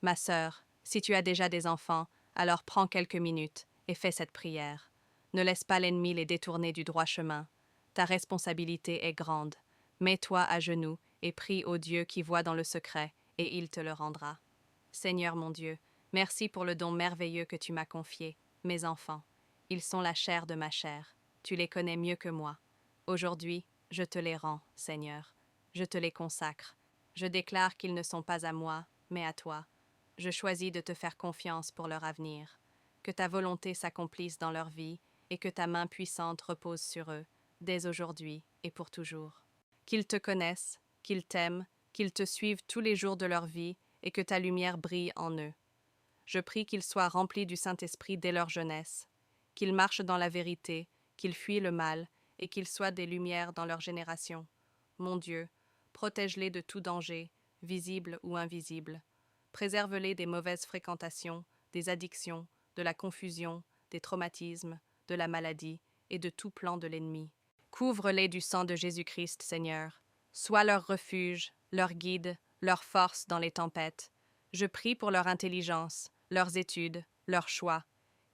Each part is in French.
Ma sœur, si tu as déjà des enfants, alors prends quelques minutes et fais cette prière. Ne laisse pas l'ennemi les détourner du droit chemin. Ta responsabilité est grande. Mets-toi à genoux et prie au Dieu qui voit dans le secret, et il te le rendra. Seigneur mon Dieu, merci pour le don merveilleux que tu m'as confié, mes enfants. Ils sont la chair de ma chair. Tu les connais mieux que moi. Aujourd'hui, je te les rends, Seigneur. Je te les consacre. Je déclare qu'ils ne sont pas à moi, mais à toi. Je choisis de te faire confiance pour leur avenir. Que ta volonté s'accomplisse dans leur vie et que ta main puissante repose sur eux, dès aujourd'hui et pour toujours. Qu'ils te connaissent, qu'ils t'aiment, qu'ils te suivent tous les jours de leur vie et que ta lumière brille en eux. Je prie qu'ils soient remplis du Saint-Esprit dès leur jeunesse, qu'ils marchent dans la vérité, qu'ils fuient le mal et qu'ils soient des lumières dans leur génération. Mon Dieu, protège-les de tout danger, visible ou invisible. Préserve-les des mauvaises fréquentations, des addictions, de la confusion, des traumatismes, de la maladie et de tout plan de l'ennemi. Couvre-les du sang de Jésus-Christ, Seigneur. Sois leur refuge, leur guide, leur force dans les tempêtes. Je prie pour leur intelligence, leurs études, leurs choix.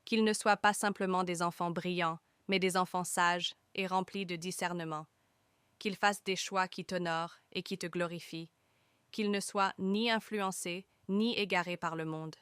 Qu'ils ne soient pas simplement des enfants brillants, mais des enfants sages et remplis de discernement. Qu'ils fassent des choix qui t'honorent et qui te glorifient. Qu'ils ne soient ni influencés, ni égarés par le monde,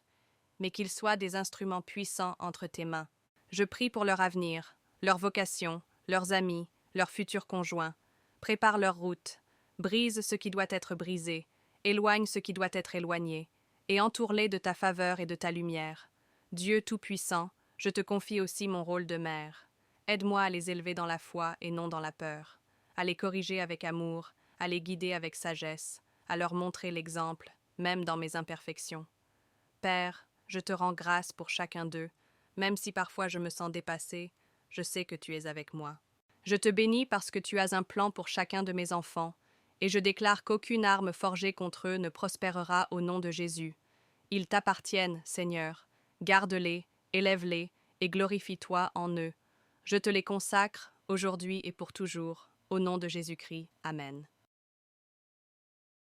mais qu'ils soient des instruments puissants entre tes mains. Je prie pour leur avenir, leur vocation, leurs amis, leurs futurs conjoints. Prépare leur route, brise ce qui doit être brisé, éloigne ce qui doit être éloigné, et entoure-les de ta faveur et de ta lumière. Dieu Tout-Puissant, je te confie aussi mon rôle de mère. Aide-moi à les élever dans la foi et non dans la peur, à les corriger avec amour, à les guider avec sagesse, à leur montrer l'exemple, même dans mes imperfections. Père, je te rends grâce pour chacun d'eux, même si parfois je me sens dépassée, je sais que tu es avec moi. Je te bénis parce que tu as un plan pour chacun de mes enfants, et je déclare qu'aucune arme forgée contre eux ne prospérera au nom de Jésus. Ils t'appartiennent, Seigneur. Garde-les, élève-les, et glorifie-toi en eux. Je te les consacre, aujourd'hui et pour toujours, au nom de Jésus-Christ. Amen.